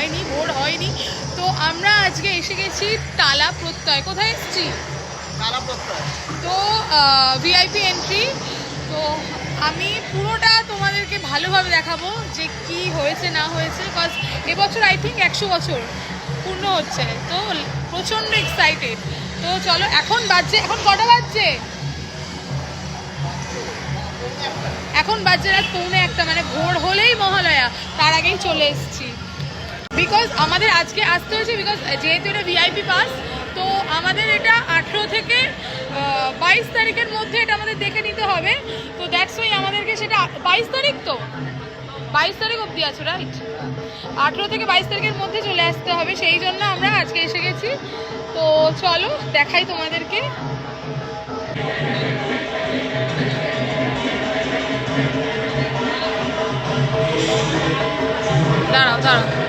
হয়নি, বোর হয়নি। তো আমরা আজকে এসে গেছি টালা প্রত্যয়। কোথায় এসেছি? টালা প্রত্যয়। তো ভিআইপি এন্ট্রি। তো আমি পুরোটা তোমাদেরকে ভালোভাবে দেখাবো যে কি হয়েছে না হয়েছে, বিকজ এবছর আই থিঙ্ক 100 বছর পূর্ণ হচ্ছে। তো প্রচণ্ড এক্সাইটেড। তো চলো, এখন কটা বাজছে? এখন বাজছে রাত 1:45, মানে ভোর হলেই মহালয়া, তার আগেই চলে এসেছি। বিকজ আমাদের আজকে আসতে হয়েছে, বিকজ যেহেতু এটা ভিআইপি পাস, তো আমাদের এটা 18 থেকে 22 তারিখের মধ্যে এটা আমাদের দেখে নিতে হবে। তো দ্যাটস ওয়াই আমাদেরকে সেটা 22 তারিখ, তো 22 তারিখ অবধি আছে, রাইট? 18 থেকে 22 তারিখের মধ্যে চলে আসতে হবে, সেই জন্য আমরা আজকে এসে গেছি। তো চলো দেখাই তোমাদেরকে। দাঁড়াও দাঁড়াও।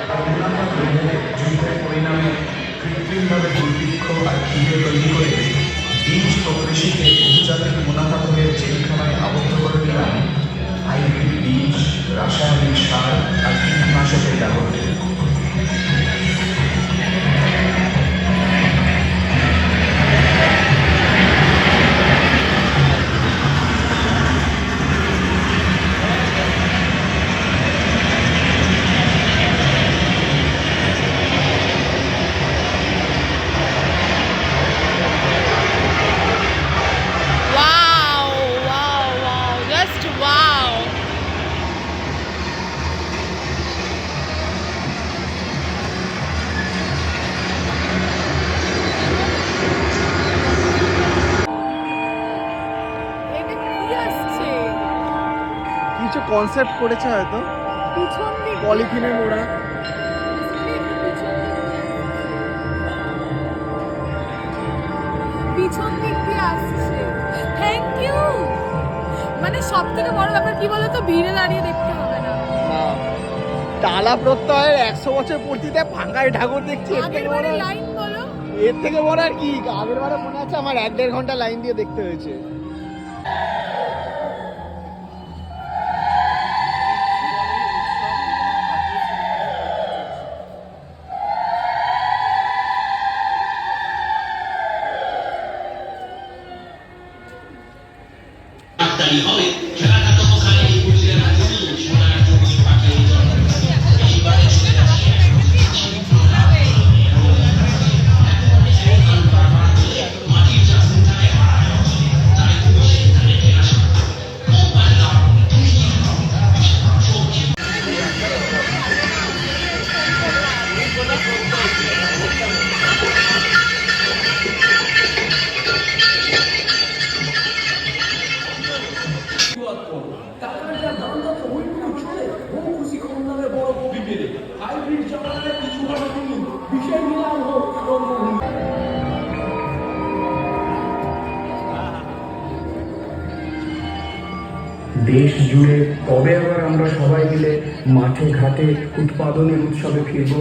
কৃত্রিমভাবে দুর্ভিক্ষ আর খিদে তৈরি করে বীজ ও কৃষিকে বহুজাতিক মুনাফাখোরের জেলখানায় আবদ্ধ করে দিলাম হাইব্রিড বীজ, রাসায়নিক সার আর কীটনাশকের ব্যবহারে। কিছু কনসেপ্ট করেছে হয়তো, পিছন দিক পলিথিনের মোড়া। পিছন দিক দিয়ে আসছে। Thank you. মানে সব থেকে বড় ব্যাপার কি বলতো, ভিড়ে দাঁড়িয়ে দেখতে হবে না। টালা প্রত্যয়ের 100 বছর পূর্তিতে ফাঁকায় ঠাকুর দেখছি। আগের বারে লাইন বলো। এর থেকে বড় আর কি? আগের বারে মনে আছে আমার 1-1.5 ঘন্টা লাইন দিয়ে দেখতে হয়েছে। হবে খেলাটা তো ওখানে বুঝলেন সোনার জমি পাখি এইবারে চলে আসছে মাটির চাষে তাই তুমি সেখানে আসো ও পাল্লা তুমি দেশ জুড়ে কবে আবার আমরা সবাই মিলে মাঠে ঘাটে উৎপাদনের উৎসবে ফিরব?